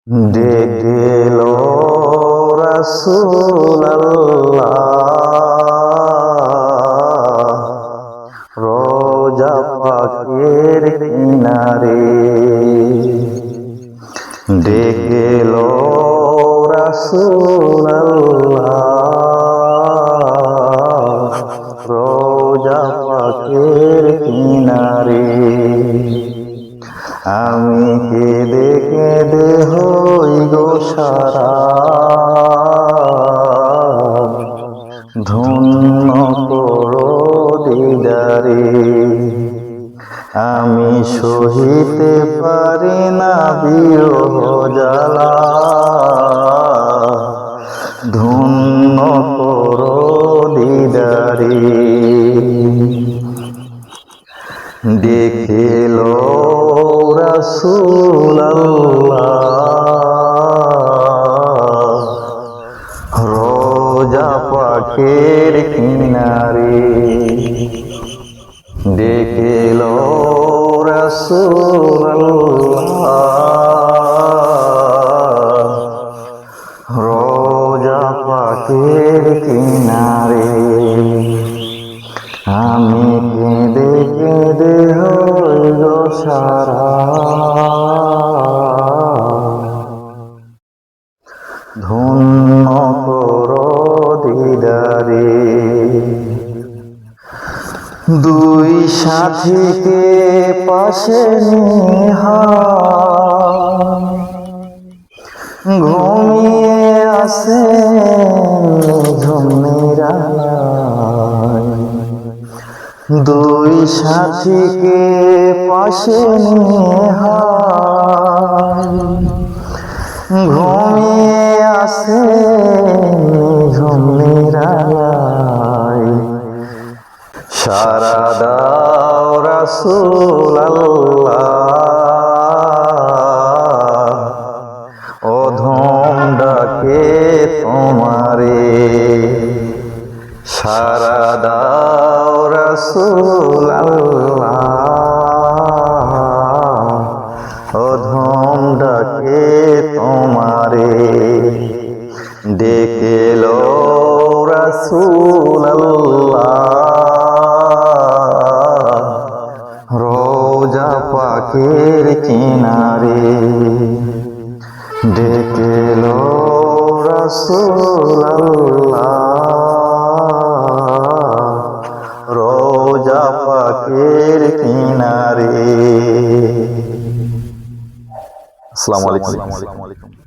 ডেকেল রাসূলুল্লাহ রোজা পাকের কিনারে। ডেকেল রাসূলুল্লাহ রোজা পাকের কিনারে। আমি কেঁদে কেঁদে হই গো সারা, ধন্য করো দিদারে। আমি সহিতে পারি না বিরহ জ্বালা, ধন্য করো দিদারে। ডেকেল রাসূলুল্লাহ রোজা পাকের কিনারে। ডেকেল রাসূলুল্লাহ রোজা পাকের কিনারে। আমি কেঁদে কেঁদে হই গো সারা, ধন্য করো দিদারে। দুই সাথীকে পাশে নিহা ঘুমিয়ে আসে ঝুমনিরালায়। দুই সাথীকে পাশে নিহা ঘুমিয়ে আসে ঝুমনিরালায়। সারা দাও রাসূলুল্লাহ অধম ডাকে তোমারে। সারা দাও রাসূলুল্লাহ অধম ডাকে তোমারে। ডেকেল রাসূলুল্লাহ রোজা পাকের কিনারে। ডেকেল রাসূলুল্লাহ রোজা পাকের কিনারে। আসসালামু আলাইকুম।